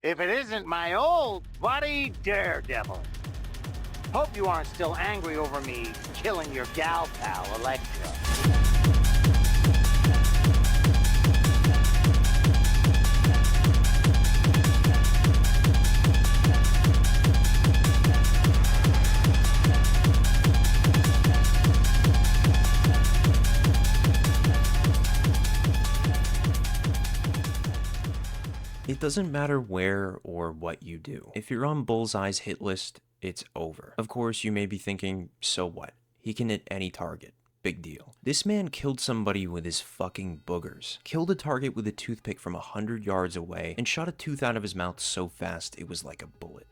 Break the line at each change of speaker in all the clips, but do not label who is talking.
if it isn't my old buddy Daredevil. Hope you aren't still angry over me killing your gal pal, Elektra.
It doesn't matter where or what you do. If you're on Bullseye's hit list, it's over. Of course, you may be thinking, so what? He can hit any target. Big deal. This man killed somebody with his fucking boogers. Killed a target with a toothpick from 100 yards away and shot a tooth out of his mouth so fast it was like a bullet.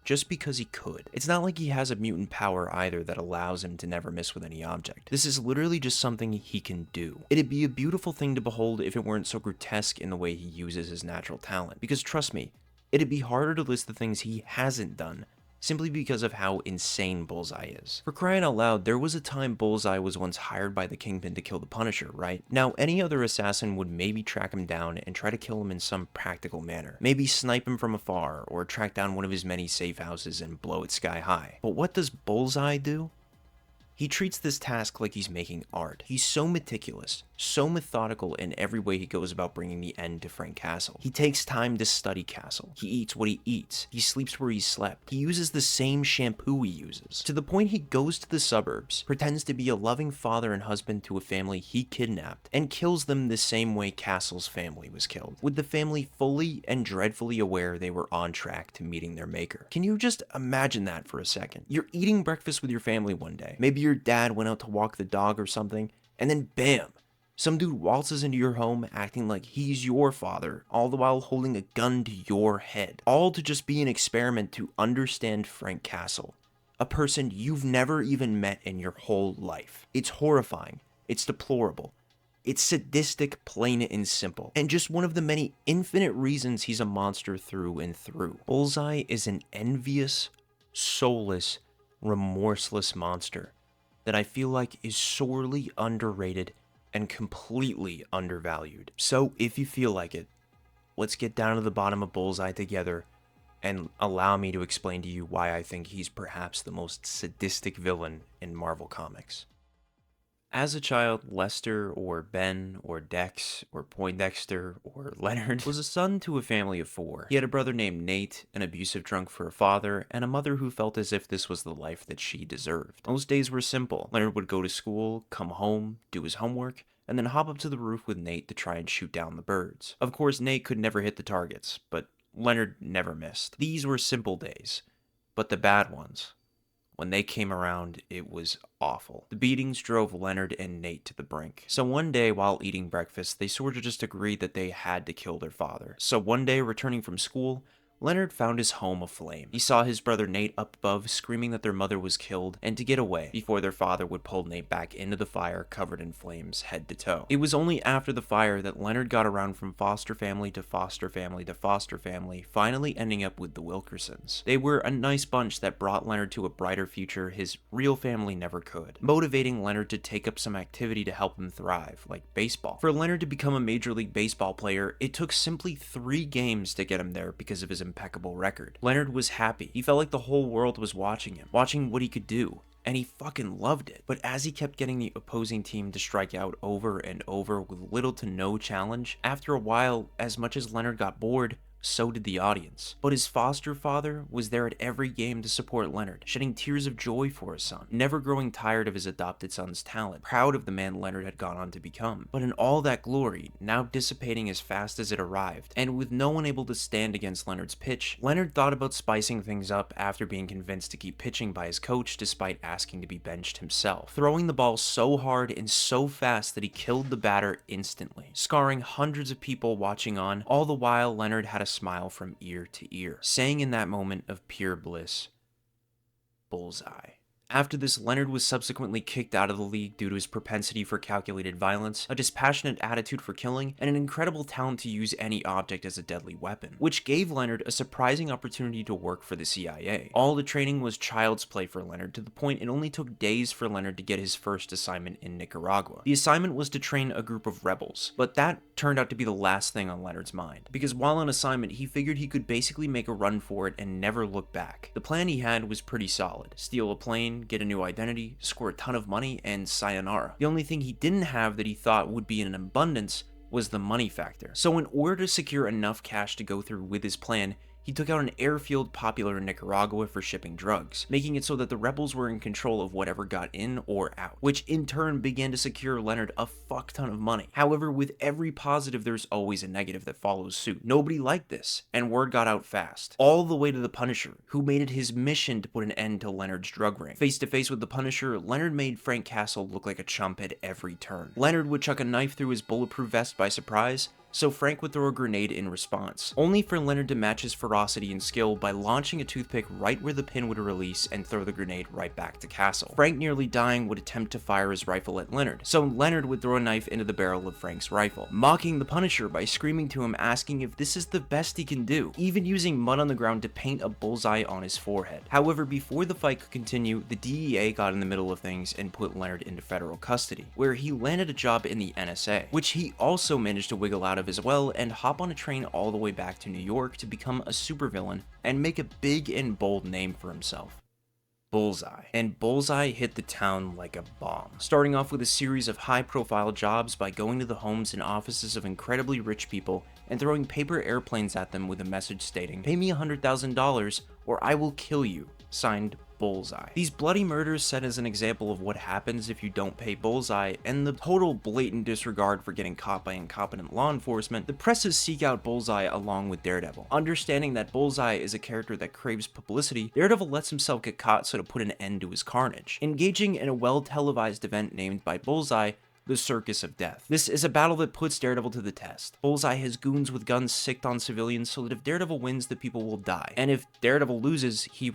Just because he could. It's not like he has a mutant power either that allows him to never miss with any object. This is literally just something he can do. It'd be a beautiful thing to behold if it weren't so grotesque in the way he uses his natural talent. Because trust me, it'd be harder to list the things he hasn't done, simply because of how insane Bullseye is. For crying out loud, there was a time Bullseye was once hired by the Kingpin to kill the Punisher, right? Now, any other assassin would maybe track him down and try to kill him in some practical manner. Maybe snipe him from afar, or track down one of his many safe houses and blow it sky high. But what does Bullseye do? He treats this task like he's making art. He's so meticulous, so methodical in every way he goes about bringing the end to Frank Castle. He takes time to study Castle. He eats what he eats. He sleeps where he slept. He uses the same shampoo he uses. To the point he goes to the suburbs, pretends to be a loving father and husband to a family he kidnapped, and kills them the same way Castle's family was killed, with the family fully and dreadfully aware they were on track to meeting their maker. Can you just imagine that for a second? You're eating breakfast with your family one day. Maybe your dad went out to walk the dog or something, and then bam! Some dude waltzes into your home acting like he's your father, all the while holding a gun to your head. All to just be an experiment to understand Frank Castle, a person you've never even met in your whole life. It's horrifying. It's deplorable. It's sadistic, plain and simple, and just one of the many infinite reasons he's a monster through and through. Bullseye is an envious, soulless, remorseless monster that I feel like is sorely underrated and completely undervalued. So if you feel like it, let's get down to the bottom of Bullseye together and allow me to explain to you why I think he's perhaps the most sadistic villain in Marvel Comics. As a child, Lester, or Ben, or Dex, or Poindexter, or Leonard was a son to a family of 4. He had a brother named Nate, an abusive drunk for a father, and a mother who felt as if this was the life that she deserved. Most days were simple. Leonard would go to school, come home, do his homework, and then hop up to the roof with Nate to try and shoot down the birds. Of course, Nate could never hit the targets, but Leonard never missed. These were simple days, but the bad ones, when they came around, it was awful. The beatings drove Leonard and Nate to the brink. So one day, while eating breakfast, they sort of just agreed that they had to kill their father. So one day, returning from school, Leonard found his home aflame. He saw his brother Nate up above screaming that their mother was killed and to get away before their father would pull Nate back into the fire covered in flames head to toe. It was only after the fire that Leonard got around from foster family to foster family to foster family, finally ending up with the Wilkersons. They were a nice bunch that brought Leonard to a brighter future his real family never could, motivating Leonard to take up some activity to help him thrive, like baseball. For Leonard to become a Major League Baseball player, it took simply 3 games to get him there because of his impeccable record. Leonard was happy. He felt like the whole world was watching him, watching what he could do, and he fucking loved it. But as he kept getting the opposing team to strike out over and over with little to no challenge, after a while, as much as Leonard got bored, so did the audience. But his foster father was there at every game to support Leonard, shedding tears of joy for his son, never growing tired of his adopted son's talent, proud of the man Leonard had gone on to become. But in all that glory, now dissipating as fast as it arrived, and with no one able to stand against Leonard's pitch, Leonard thought about spicing things up after being convinced to keep pitching by his coach despite asking to be benched himself, throwing the ball so hard and so fast that he killed the batter instantly, scarring hundreds of people watching on. All the while, Leonard had a smile from ear to ear, saying in that moment of pure bliss, "Bullseye." After this, Leonard was subsequently kicked out of the league due to his propensity for calculated violence, a dispassionate attitude for killing, and an incredible talent to use any object as a deadly weapon, which gave Leonard a surprising opportunity to work for the CIA. All the training was child's play for Leonard, to the point it only took days for Leonard to get his first assignment in Nicaragua. The assignment was to train a group of rebels, but that turned out to be the last thing on Leonard's mind, because while on assignment, he figured he could basically make a run for it and never look back. The plan he had was pretty solid: steal a plane, get a new identity, score a ton of money, and sayonara. The only thing he didn't have that he thought would be in abundance was the money factor. So in order to secure enough cash to go through with his plan, he took out an airfield popular in Nicaragua for shipping drugs, making it so that the rebels were in control of whatever got in or out, which in turn began to secure Leonard a fuck ton of money. However, with every positive, there's always a negative that follows suit. Nobody liked this, and word got out fast, all the way to the Punisher, who made it his mission to put an end to Leonard's drug ring. Face to face with the Punisher, Leonard made Frank Castle look like a chump at every turn. Leonard would chuck a knife through his bulletproof vest by surprise, so Frank would throw a grenade in response, only for Leonard to match his ferocity and skill by launching a toothpick right where the pin would release and throw the grenade right back to Castle. Frank, nearly dying, would attempt to fire his rifle at Leonard, so Leonard would throw a knife into the barrel of Frank's rifle, mocking the Punisher by screaming to him, asking if this is the best he can do, even using mud on the ground to paint a bullseye on his forehead. However, before the fight could continue, the DEA got in the middle of things and put Leonard into federal custody, where he landed a job in the NSA, which he also managed to wiggle out of as well and hop on a train all the way back to New York to become a supervillain and make a big and bold name for himself: Bullseye. And Bullseye hit the town like a bomb, starting off with a series of high-profile jobs by going to the homes and offices of incredibly rich people and throwing paper airplanes at them with a message stating, "Pay me $100,000 or I will kill you," signed Bullseye. These bloody murders set as an example of what happens if you don't pay Bullseye, and the total blatant disregard for getting caught by incompetent law enforcement. The presses seek out Bullseye along with Daredevil. Understanding that Bullseye is a character that craves publicity, Daredevil lets himself get caught so to put an end to his carnage, engaging in a well-televised event named by Bullseye the Circus of Death. This is a battle that puts Daredevil to the test. Bullseye has goons with guns sicked on civilians so that if Daredevil wins, the people will die, and if Daredevil loses, he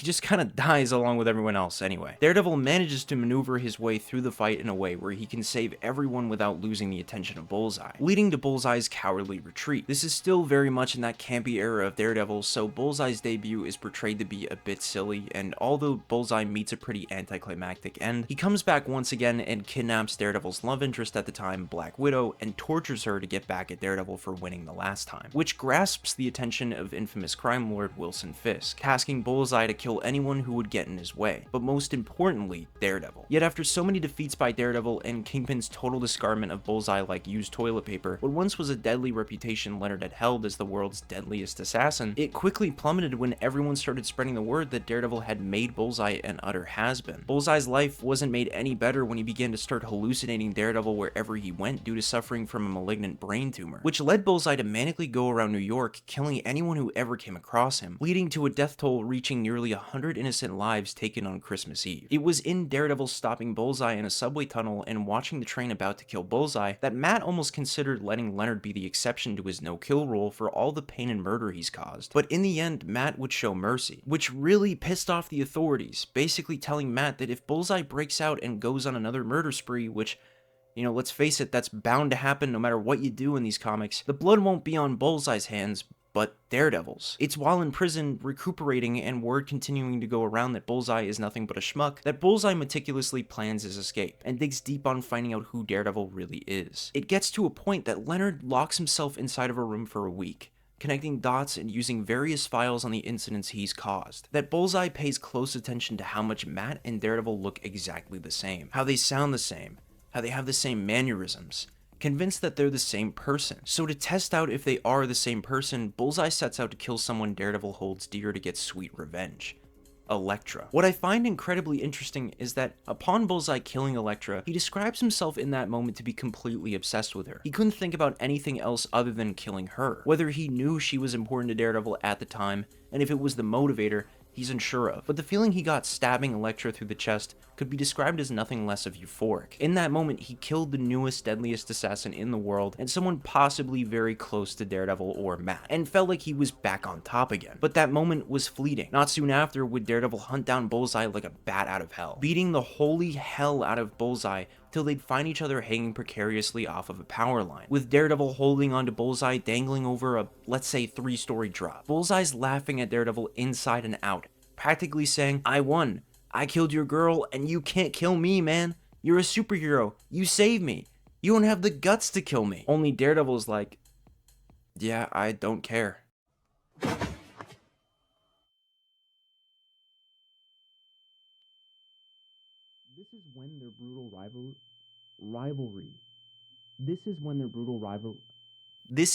just kind of dies along with everyone else anyway. Daredevil manages to maneuver his way through the fight in a way where he can save everyone without losing the attention of Bullseye, leading to Bullseye's cowardly retreat. This is still very much in that campy era of Daredevil, so Bullseye's debut is portrayed to be a bit silly, and although Bullseye meets a pretty anticlimactic end, he comes back once again and kidnaps Daredevil's love interest at the time, Black Widow, and tortures her to get back at Daredevil for winning the last time, which grasps the attention of infamous crime lord Wilson Fisk, tasking Bullseye to kill anyone who would get in his way, but most importantly, Daredevil. Yet after so many defeats by Daredevil and Kingpin's total discardment of Bullseye like used toilet paper, what once was a deadly reputation Leonard had held as the world's deadliest assassin, it quickly plummeted when everyone started spreading the word that Daredevil had made Bullseye an utter has-been. Bullseye's life wasn't made any better when he began to start hallucinating Daredevil wherever he went due to suffering from a malignant brain tumor, which led Bullseye to manically go around New York, killing anyone who ever came across him, leading to a death toll reaching nearly 100 innocent lives taken on Christmas Eve. It was in Daredevil stopping Bullseye in a subway tunnel and watching the train about to kill Bullseye that Matt almost considered letting Leonard be the exception to his no-kill rule for all the pain and murder he's caused. But in the end, Matt would show mercy, which really pissed off the authorities, basically telling Matt that if Bullseye breaks out and goes on another murder spree, which, you know, let's face it, that's bound to happen no matter what you do in these comics, the blood won't be on Bullseye's hands, but Daredevil's. It's while in prison, recuperating, and word continuing to go around that Bullseye is nothing but a schmuck, that Bullseye meticulously plans his escape, and digs deep on finding out who Daredevil really is. It gets to a point that Leonard locks himself inside of a room for a week, connecting dots and using various files on the incidents he's caused. That Bullseye pays close attention to how much Matt and Daredevil look exactly the same, how they sound the same, how they have the same mannerisms, convinced that they're the same person. So to test out if they are the same person, Bullseye sets out to kill someone Daredevil holds dear to get sweet revenge: Elektra. What I find incredibly interesting is that upon Bullseye killing Elektra, he describes himself in that moment to be completely obsessed with her. He couldn't think about anything else other than killing her. Whether he knew she was important to Daredevil at the time, and if it was the motivator, he's unsure of, but the feeling he got stabbing Elektra through the chest could be described as nothing less of euphoric. In that moment, he killed the newest, deadliest assassin in the world, and someone possibly very close to Daredevil or Matt, and felt like he was back on top again. But that moment was fleeting. Not soon after would Daredevil hunt down Bullseye like a bat out of hell, beating the holy hell out of Bullseye till they'd find each other hanging precariously off of a power line, with Daredevil holding onto Bullseye dangling over a, let's say, 3-story drop. Bullseye's laughing at Daredevil inside and out, practically saying, "I won. I killed your girl, and you can't kill me, man. You're a superhero. You saved me. You don't have the guts to kill me." Only Daredevil's like, "Yeah, I don't care." This is when their brutal rivalry. This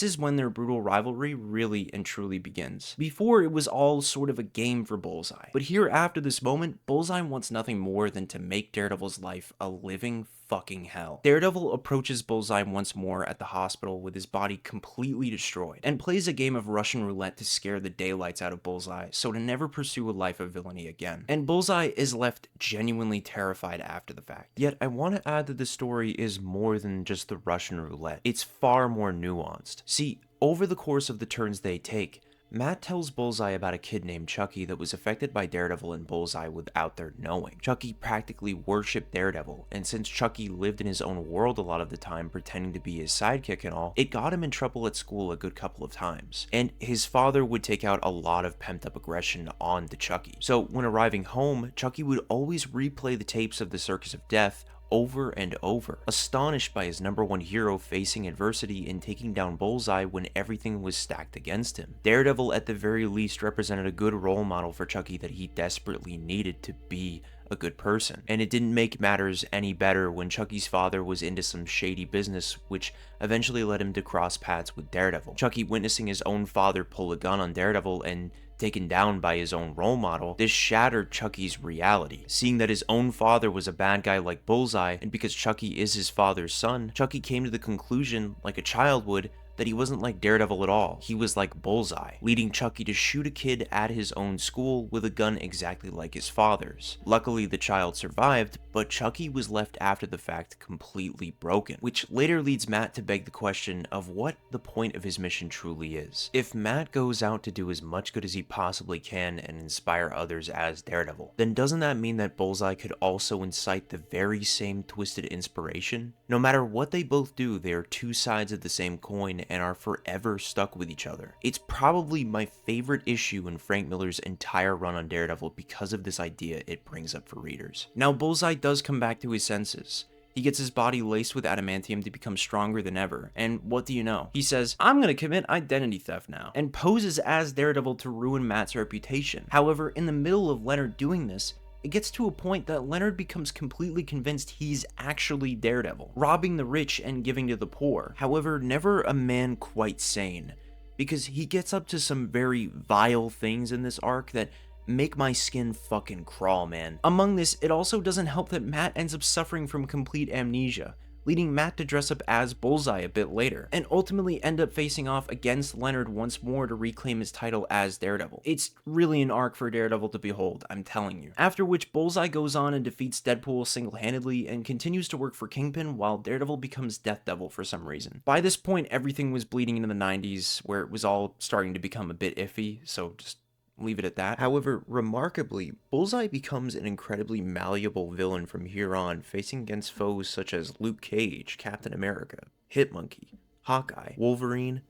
is when their brutal rivalry really and truly begins. Before, it was all sort of a game for Bullseye, but here after this moment, Bullseye wants nothing more than to make Daredevil's life a living fucking hell. Daredevil approaches Bullseye once more at the hospital with his body completely destroyed, and plays a game of Russian roulette to scare the daylights out of Bullseye so to never pursue a life of villainy again. And Bullseye is left genuinely terrified after the fact. Yet I want to add that the story is more than just the Russian roulette. It's far more nuanced. See, over the course of the turns they take, Matt tells Bullseye about a kid named Chucky that was affected by Daredevil and Bullseye without their knowing. Chucky practically worshipped Daredevil, and since Chucky lived in his own world a lot of the time pretending to be his sidekick and all, it got him in trouble at school a good couple of times. And his father would take out a lot of pent up aggression onto Chucky. So when arriving home, Chucky would always replay the tapes of the Circus of Death over and over, astonished by his #1 hero facing adversity and taking down Bullseye when everything was stacked against him. Daredevil at the very least represented a good role model for Chucky that he desperately needed to be a good person. And it didn't make matters any better when Chucky's father was into some shady business, which eventually led him to cross paths with Daredevil. Chucky witnessing his own father pull a gun on Daredevil and taken down by his own role model, this shattered Chucky's reality. Seeing that his own father was a bad guy like Bullseye, and because Chucky is his father's son, Chucky came to the conclusion, like a child would, that he wasn't like Daredevil at all. He was like Bullseye, leading Chucky to shoot a kid at his own school with a gun exactly like his father's. Luckily, the child survived, but Chucky was left after the fact completely broken, which later leads Matt to beg the question of what the point of his mission truly is. If Matt goes out to do as much good as he possibly can and inspire others as Daredevil, then doesn't that mean that Bullseye could also incite the very same twisted inspiration? No matter what they both do, they are two sides of the same coin and are forever stuck with each other. It's probably my favorite issue in Frank Miller's entire run on Daredevil because of this idea it brings up for readers. Now, Bullseye does come back to his senses. He gets his body laced with adamantium to become stronger than ever, and what do you know? He says, "I'm gonna commit identity theft now," and poses as Daredevil to ruin Matt's reputation. However, in the middle of Leonard doing this, it gets to a point that Leonard becomes completely convinced he's actually Daredevil, robbing the rich and giving to the poor. However, never a man quite sane, because he gets up to some very vile things in this arc that make my skin fucking crawl, man. Among this, it also doesn't help that Matt ends up suffering from complete amnesia, leading Matt to dress up as Bullseye a bit later, and ultimately end up facing off against Leonard once more to reclaim his title as Daredevil. It's really an arc for Daredevil to behold, I'm telling you. After which, Bullseye goes on and defeats Deadpool single-handedly and continues to work for Kingpin while Daredevil becomes Death Devil for some reason. By this point, everything was bleeding into the 90s, where it was all starting to become a bit iffy, so just leave it at that. However, remarkably, Bullseye becomes an incredibly malleable villain from here on, facing against foes such as Luke Cage, Captain America, Hitmonkey, Hawkeye, Wolverine,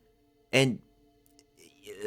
and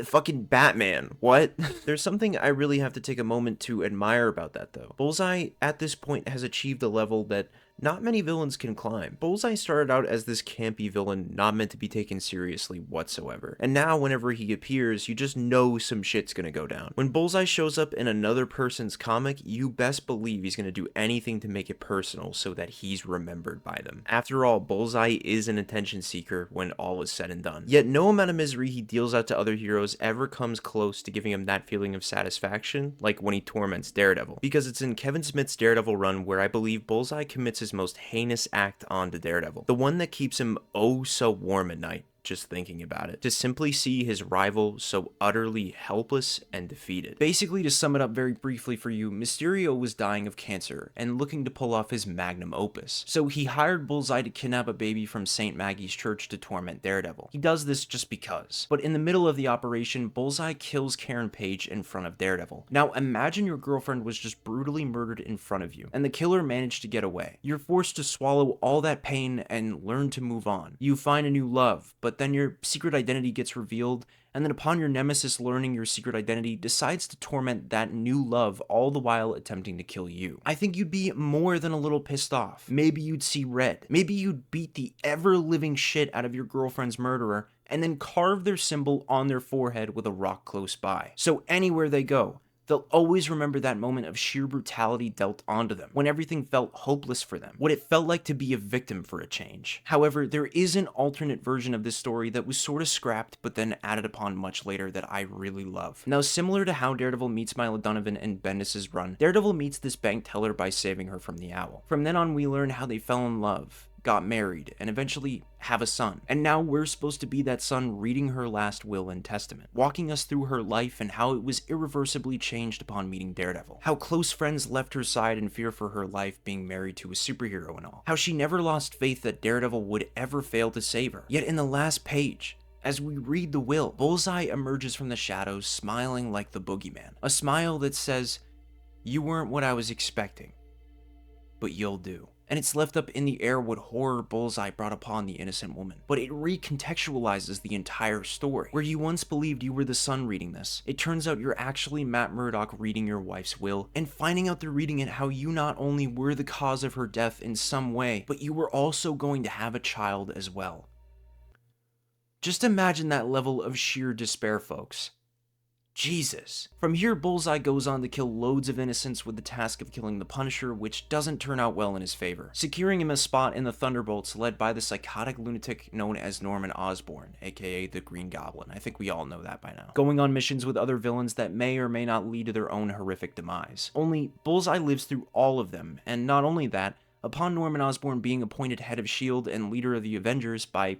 fucking Batman. What? There's something I really have to take a moment to admire about that though. Bullseye at this point has achieved a level that not many villains can climb. Bullseye started out as this campy villain not meant to be taken seriously whatsoever. And now whenever he appears, you just know some shit's gonna go down. When Bullseye shows up in another person's comic, you best believe he's gonna do anything to make it personal so that he's remembered by them. After all, Bullseye is an attention seeker when all is said and done. Yet no amount of misery he deals out to other heroes ever comes close to giving him that feeling of satisfaction, like when he torments Daredevil. Because it's in Kevin Smith's Daredevil run where I believe Bullseye commits his most heinous act onto Daredevil. The one that keeps him oh so warm at night. just thinking about it. To simply see his rival so utterly helpless and defeated. Basically, to sum it up very briefly for you, Mysterio was dying of cancer and looking to pull off his magnum opus. So he hired Bullseye to kidnap a baby from St. Maggie's church to torment Daredevil. He does this just because. But in the middle of the operation, Bullseye kills Karen Page in front of Daredevil. Now imagine your girlfriend was just brutally murdered in front of you, and the killer managed to get away. You're forced to swallow all that pain and learn to move on. You find a new love, but then your secret identity gets revealed, and then upon your nemesis learning your secret identity, decides to torment that new love, all the while attempting to kill you. I think you'd be more than a little pissed off. Maybe you'd see red. Maybe you'd beat the ever-living shit out of your girlfriend's murderer, and then carve their symbol on their forehead with a rock close by. So anywhere they go, they'll always remember that moment of sheer brutality dealt onto them, when everything felt hopeless for them, what it felt like to be a victim for a change. However, there is an alternate version of this story that was sort of scrapped, but then added upon much later that I really love. Now, similar to how Daredevil meets Milo Donovan in Bendis' run, Daredevil meets this bank teller by saving her from the owl. From then on, we learn how they fell in love, got married, and eventually have a son. And now we're supposed to be that son reading her last will and testament, walking us through her life and how it was irreversibly changed upon meeting Daredevil. How close friends left her side in fear for her life being married to a superhero and all. How she never lost faith that Daredevil would ever fail to save her. Yet in the last page, as we read the will, Bullseye emerges from the shadows smiling like the boogeyman. A smile that says, "You weren't what I was expecting, but you'll do." And it's left up in the air what horror Bullseye brought upon the innocent woman. But it recontextualizes the entire story. Where you once believed you were the son reading this, it turns out you're actually Matt Murdock reading your wife's will, and finding out through reading it how you not only were the cause of her death in some way, but you were also going to have a child as well. Just imagine that level of sheer despair, folks. Jesus. From here, Bullseye goes on to kill loads of innocents with the task of killing the Punisher, which doesn't turn out well in his favor, securing him a spot in the Thunderbolts led by the psychotic lunatic known as Norman Osborn, aka the Green Goblin. I think we all know that by now. Going on missions with other villains that may or may not lead to their own horrific demise. Only, Bullseye lives through all of them, and not only that, upon Norman Osborn being appointed head of S.H.I.E.L.D. and leader of the Avengers by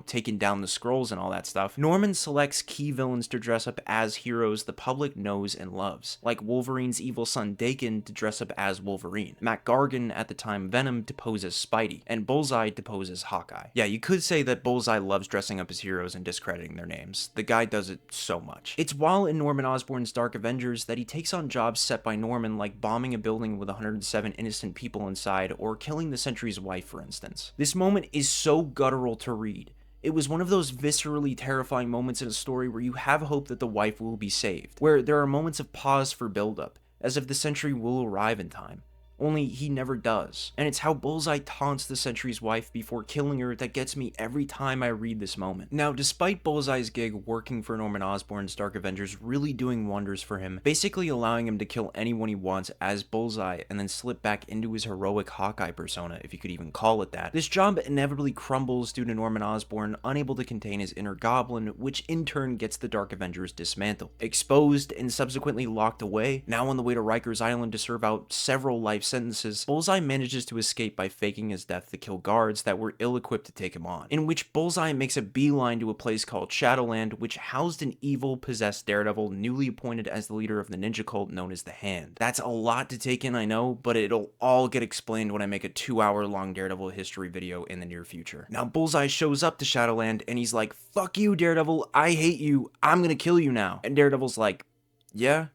taking down the Skrulls and all that stuff, Norman selects key villains to dress up as heroes the public knows and loves, like Wolverine's evil son Dakin to dress up as Wolverine, Matt Gargan at the time Venom to pose as Spidey, and Bullseye to pose as Hawkeye. Yeah, you could say that Bullseye loves dressing up as heroes and discrediting their names. The guy does it so much. It's while in Norman Osborn's Dark Avengers that he takes on jobs set by Norman, like bombing a building with 107 innocent people inside, or killing the Sentry's wife, for instance. This moment is so guttural to read. It was one of those viscerally terrifying moments in a story where you have hope that the wife will be saved, where there are moments of pause for buildup, as if the Sentry will arrive in time. Only he never does. And it's how Bullseye taunts the Sentry's wife before killing her that gets me every time I read this moment. Now, despite Bullseye's gig working for Norman Osborn's Dark Avengers really doing wonders for him, basically allowing him to kill anyone he wants as Bullseye and then slip back into his heroic Hawkeye persona, if you could even call it that, this job inevitably crumbles due to Norman Osborn unable to contain his inner goblin, which in turn gets the Dark Avengers dismantled. Exposed and subsequently locked away, now on the way to Rikers Island to serve out several life sentences, Bullseye manages to escape by faking his death to kill guards that were ill-equipped to take him on, in which Bullseye makes a beeline to a place called Shadowland, which housed an evil, possessed Daredevil newly appointed as the leader of the ninja cult known as the Hand. That's a lot to take in, I know, but it'll all get explained when I make a 2-hour-long Daredevil history video in the near future. Now, Bullseye shows up to Shadowland, and he's like, "Fuck you, Daredevil, I hate you, I'm gonna kill you now." And Daredevil's like, "Yeah?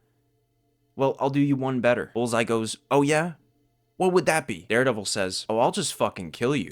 Well, I'll do you one better." Bullseye goes, "Oh yeah? What would that be?" Daredevil says, "Oh, I'll just fucking kill you."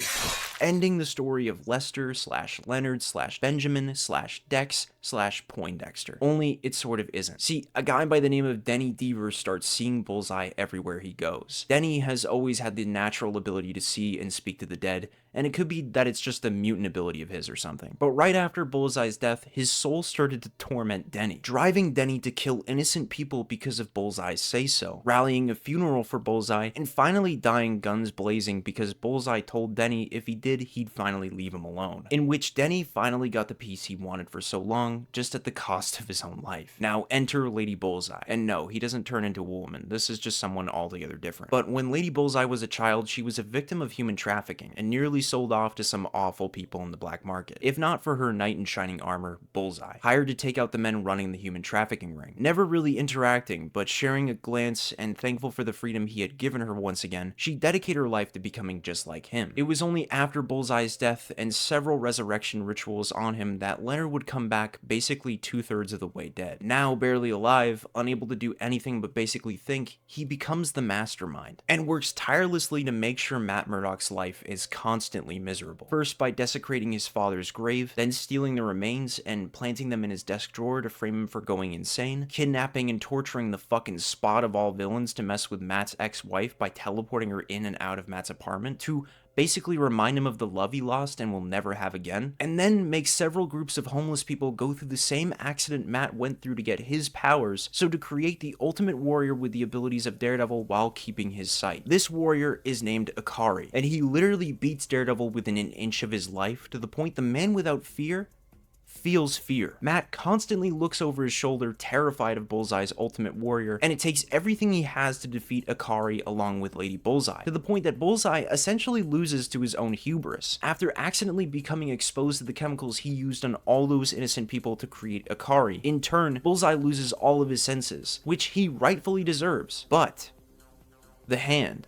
Ending the story of Lester / Leonard / Benjamin / Dex / Poindexter. Only it sort of isn't. See, a guy by the name of Denny Deaver starts seeing Bullseye everywhere he goes. Denny has always had the natural ability to see and speak to the dead, and it could be that it's just a mutant ability of his or something. But right after Bullseye's death, his soul started to torment Denny, driving Denny to kill innocent people because of Bullseye's say-so, rallying a funeral for Bullseye, and finally dying guns blazing because Bullseye told Denny if he did, he'd finally leave him alone. In which Denny finally got the peace he wanted for so long, everything, just at the cost of his own life. Now enter Lady Bullseye. And no, he doesn't turn into a woman. This is just someone altogether different. But when Lady Bullseye was a child, she was a victim of human trafficking and nearly sold off to some awful people in the black market. If not for her knight in shining armor, Bullseye, hired to take out the men running the human trafficking ring. Never really interacting, but sharing a glance and thankful for the freedom he had given her once again, she dedicated her life to becoming just like him. It was only after Bullseye's death and several resurrection rituals on him that Leonard would come back basically 2/3 of the way dead. Now barely alive, unable to do anything but basically think, he becomes the mastermind and works tirelessly to make sure Matt Murdock's life is constantly miserable. First by desecrating his father's grave, then stealing the remains and planting them in his desk drawer to frame him for going insane, kidnapping and torturing the fucking spot of all villains to mess with Matt's ex-wife by teleporting her in and out of Matt's apartment, to basically remind him of the love he lost and will never have again, and then make several groups of homeless people go through the same accident Matt went through to get his powers, so to create the ultimate warrior with the abilities of Daredevil while keeping his sight. This warrior is named Ikari, and he literally beats Daredevil within an inch of his life, to the point the man without fear feels fear. Matt constantly looks over his shoulder, terrified of Bullseye's ultimate warrior, and it takes everything he has to defeat Ikari along with Lady Bullseye, to the point that Bullseye essentially loses to his own hubris, after accidentally becoming exposed to the chemicals he used on all those innocent people to create Ikari. In turn, Bullseye loses all of his senses, which he rightfully deserves. But the Hand,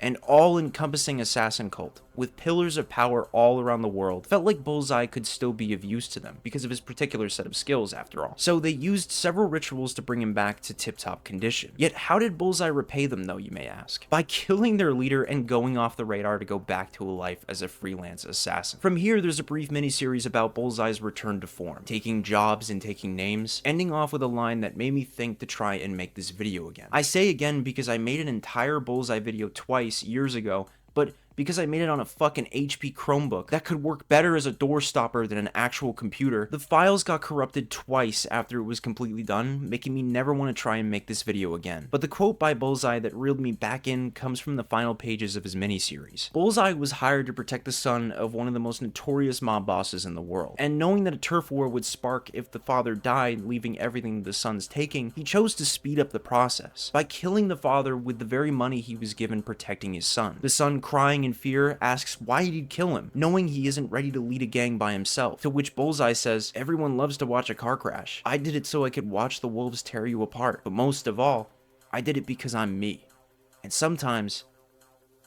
an all-encompassing assassin cult, with pillars of power all around the world, felt like Bullseye could still be of use to them, because of his particular set of skills after all. So they used several rituals to bring him back to tip-top condition. Yet how did Bullseye repay them though, you may ask? By killing their leader and going off the radar to go back to a life as a freelance assassin. From here, there's a brief miniseries about Bullseye's return to form, taking jobs and taking names, ending off with a line that made me think to try and make this video again. I say again because I made an entire Bullseye video twice years ago, but because I made it on a fucking HP Chromebook that could work better as a door stopper than an actual computer, the files got corrupted twice after it was completely done, making me never want to try and make this video again. But the quote by Bullseye that reeled me back in comes from the final pages of his miniseries. Bullseye was hired to protect the son of one of the most notorious mob bosses in the world, and knowing that a turf war would spark if the father died, leaving everything to the son's taking, he chose to speed up the process by killing the father with the very money he was given protecting his son. The son, crying in fear, asks why he'd kill him, knowing he isn't ready to lead a gang by himself, to which Bullseye says, "Everyone loves to watch a car crash. I did it so I could watch the wolves tear you apart, but most of all, I did it because I'm me. And sometimes,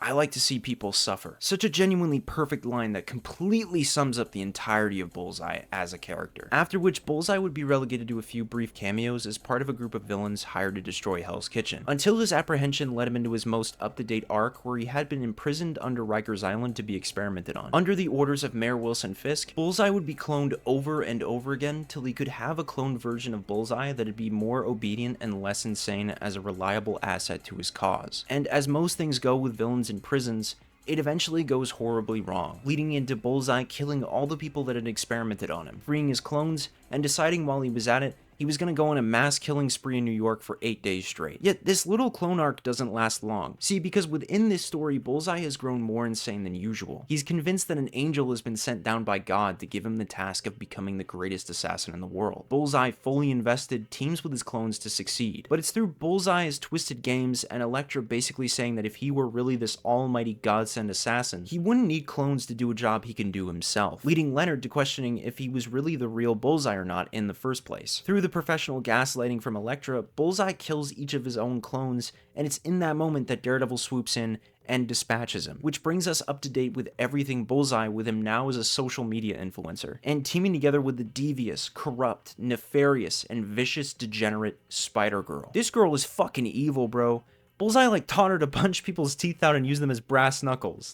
I like to see people suffer." Such a genuinely perfect line that completely sums up the entirety of Bullseye as a character. After which, Bullseye would be relegated to a few brief cameos as part of a group of villains hired to destroy Hell's Kitchen, until his apprehension led him into his most up-to-date arc, where he had been imprisoned under Rikers Island to be experimented on. Under the orders of Mayor Wilson Fisk, Bullseye would be cloned over and over again till he could have a cloned version of Bullseye that'd be more obedient and less insane as a reliable asset to his cause. And as most things go with villains in prisons, it eventually goes horribly wrong, leading into Bullseye killing all the people that had experimented on him, freeing his clones, and deciding while he was at it, he was going to go on a mass killing spree in New York for 8 days straight. Yet this little clone arc doesn't last long. See, because within this story, Bullseye has grown more insane than usual. He's convinced that an angel has been sent down by God to give him the task of becoming the greatest assassin in the world. Bullseye, fully invested, teams with his clones to succeed. But it's through Bullseye's twisted games and Elektra basically saying that if he were really this almighty God-sent assassin, he wouldn't need clones to do a job he can do himself, leading Leonard to questioning if he was really the real Bullseye or not in the first place. Through the professional gaslighting from Elektra, Bullseye kills each of his own clones, and it's in that moment that Daredevil swoops in and dispatches him, which brings us up to date with everything Bullseye, with him now as a social media influencer, and teaming together with the devious, corrupt, nefarious, and vicious degenerate Spider-Girl. This girl is fucking evil, bro. Bullseye taught her to punch people's teeth out and use them as brass knuckles.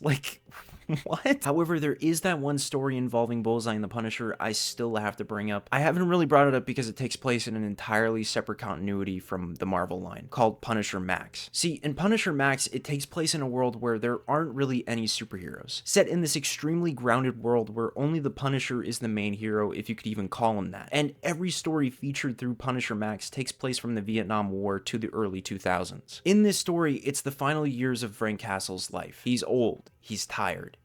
What? However, there is that one story involving Bullseye and the Punisher I still have to bring up. I haven't really brought it up because it takes place in an entirely separate continuity from the Marvel line, called Punisher Max. See, in Punisher Max, it takes place in a world where there aren't really any superheroes, set in this extremely grounded world where only the Punisher is the main hero, if you could even call him that. And every story featured through Punisher Max takes place from the Vietnam War to the early 2000s. In this story, it's the final years of Frank Castle's life. He's old. He's tired.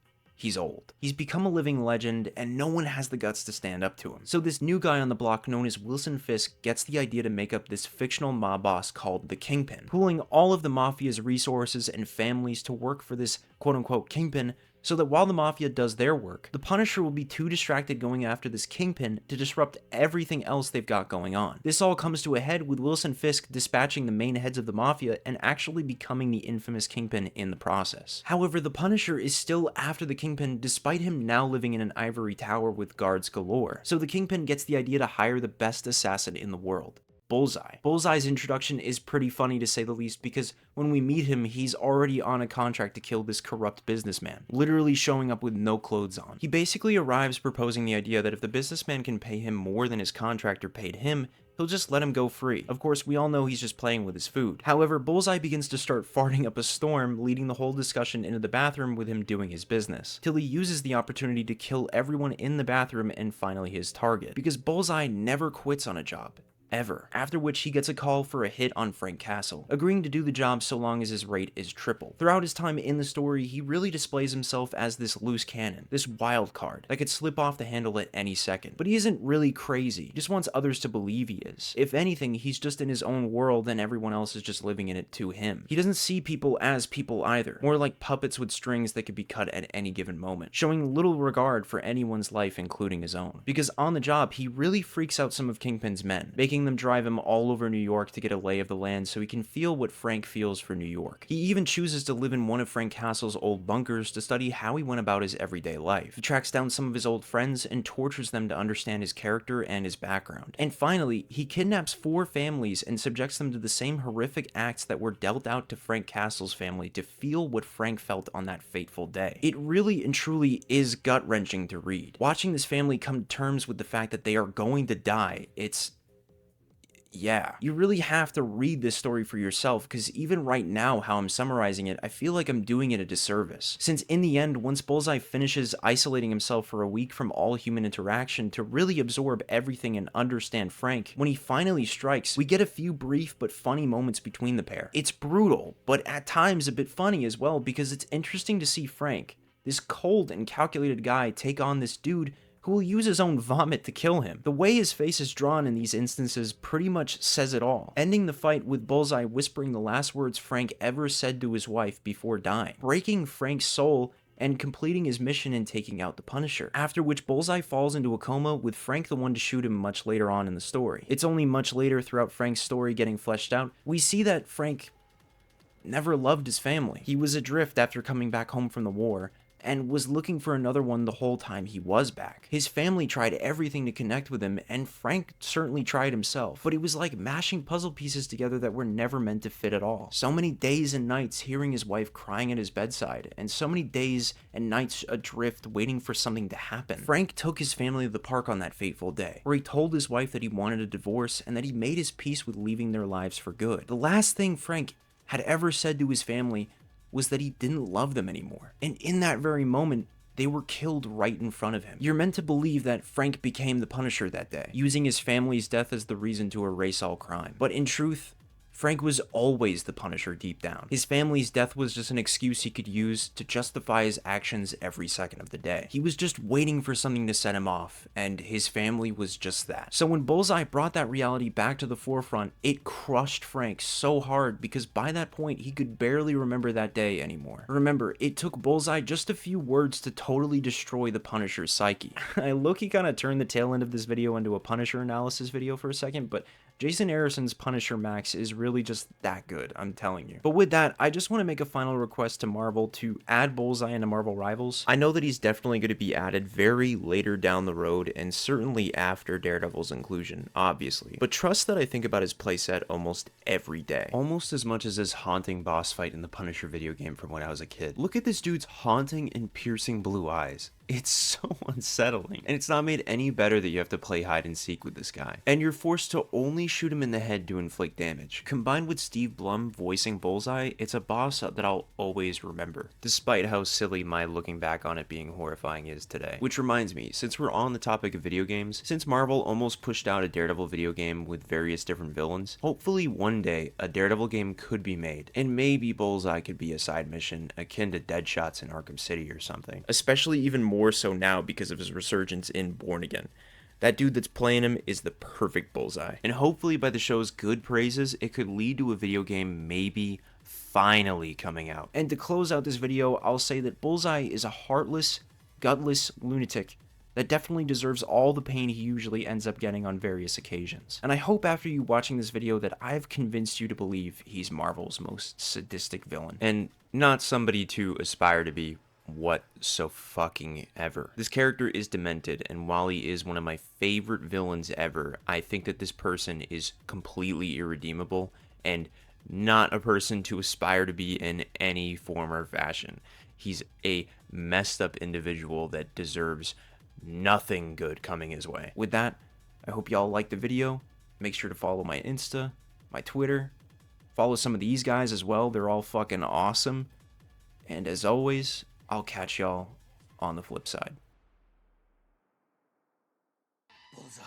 he's old. He's become a living legend, and no one has the guts to stand up to him. So this new guy on the block known as Wilson Fisk gets the idea to make up this fictional mob boss called the Kingpin, pooling all of the mafia's resources and families to work for this quote-unquote Kingpin, so that while the mafia does their work, the Punisher will be too distracted going after this Kingpin to disrupt everything else they've got going on. This all comes to a head with Wilson Fisk dispatching the main heads of the mafia and actually becoming the infamous Kingpin in the process. However, the Punisher is still after the Kingpin despite him now living in an ivory tower with guards galore. So the Kingpin gets the idea to hire the best assassin in the world, Bullseye. Bullseye's introduction is pretty funny to say the least, because when we meet him, he's already on a contract to kill this corrupt businessman, literally showing up with no clothes on. He basically arrives proposing the idea that if the businessman can pay him more than his contractor paid him, he'll just let him go free. Of course, we all know he's just playing with his food. However, Bullseye begins to start farting up a storm, leading the whole discussion into the bathroom with him doing his business, till he uses the opportunity to kill everyone in the bathroom and finally his target, because Bullseye never quits on a job. Ever. After which he gets a call for a hit on Frank Castle, agreeing to do the job so long as his rate is triple. Throughout his time in the story, he really displays himself as this loose cannon, this wild card that could slip off the handle at any second. But he isn't really crazy, he just wants others to believe he is. If anything, he's just in his own world and everyone else is just living in it to him. He doesn't see people as people either, more like puppets with strings that could be cut at any given moment, showing little regard for anyone's life including his own. Because on the job, he really freaks out some of Kingpin's men, making them drive him all over New York to get a lay of the land so he can feel what Frank feels for New York. He even chooses to live in one of Frank Castle's old bunkers to study how he went about his everyday life. He tracks down some of his old friends and tortures them to understand his character and his background. And finally, he kidnaps 4 families and subjects them to the same horrific acts that were dealt out to Frank Castle's family to feel what Frank felt on that fateful day. It really and truly is gut-wrenching to read. Watching this family come to terms with the fact that they are going to die, yeah, you really have to read this story for yourself, because even right now, how I'm summarizing it, I feel like I'm doing it a disservice. Since in the end, once Bullseye finishes isolating himself for a week from all human interaction to really absorb everything and understand Frank, when he finally strikes, we get a few brief but funny moments between the pair. It's brutal, but at times a bit funny as well, because it's interesting to see Frank, this cold and calculated guy, take on this dude who will use his own vomit to kill him. The way his face is drawn in these instances pretty much says it all, ending the fight with Bullseye whispering the last words Frank ever said to his wife before dying, breaking Frank's soul and completing his mission in taking out the Punisher, after which Bullseye falls into a coma with Frank the one to shoot him much later on in the story. It's only much later throughout Frank's story getting fleshed out, we see that Frank never loved his family. He was adrift after coming back home from the war, and was looking for another one the whole time he was back. His family tried everything to connect with him, and Frank certainly tried himself, but it was like mashing puzzle pieces together that were never meant to fit at all. So many days and nights hearing his wife crying at his bedside, and so many days and nights adrift waiting for something to happen. Frank took his family to the park on that fateful day, where he told his wife that he wanted a divorce and that he made his peace with leaving their lives for good. The last thing Frank had ever said to his family was that he didn't love them anymore. And in that very moment, they were killed right in front of him. You're meant to believe that Frank became the Punisher that day, using his family's death as the reason to erase all crime. But in truth, Frank was always the Punisher deep down. His family's death was just an excuse he could use to justify his actions every second of the day. He was just waiting for something to set him off, and his family was just that. So when Bullseye brought that reality back to the forefront, it crushed Frank so hard because by that point, he could barely remember that day anymore. Remember, it took Bullseye just a few words to totally destroy the Punisher's psyche. I low-key kind of turned the tail end of this video into a Punisher analysis video for a second, but Jason Aaron's Punisher Max is really just that good, I'm telling you. But with that, I just want to make a final request to Marvel to add Bullseye into Marvel Rivals. I know that he's definitely going to be added very later down the road, and certainly after Daredevil's inclusion, obviously. But trust that I think about his playset almost every day. Almost as much as his haunting boss fight in the Punisher video game from when I was a kid. Look at this dude's haunting and piercing blue eyes. It's so unsettling. And it's not made any better that you have to play hide and seek with this guy. And you're forced to only shoot him in the head to inflict damage. Combined with Steve Blum voicing Bullseye, it's a boss that I'll always remember, despite how silly my looking back on it being horrifying is today. Which reminds me, since we're on the topic of video games, since Marvel almost pushed out a Daredevil video game with various different villains, hopefully one day a Daredevil game could be made, and maybe Bullseye could be a side mission akin to Deadshot's in Arkham City or something. Especially even more so now because of his resurgence in Born Again. That dude that's playing him is the perfect Bullseye. And hopefully by the show's good praises, it could lead to a video game maybe finally coming out. And to close out this video, I'll say that Bullseye is a heartless, gutless lunatic that definitely deserves all the pain he usually ends up getting on various occasions. And I hope after you watching this video that I've convinced you to believe he's Marvel's most sadistic villain, and not somebody to aspire to be what so fucking ever. This character is demented, and while he is one of my favorite villains ever, I think that this person is completely irredeemable and not a person to aspire to be in any form or fashion. He's a messed up individual that deserves nothing good coming his way. With that, I hope y'all liked the video. Make sure to follow my Insta, my Twitter. Follow some of these guys as well. They're all fucking awesome. And as always, I'll catch y'all on the flip side.
Bullseye.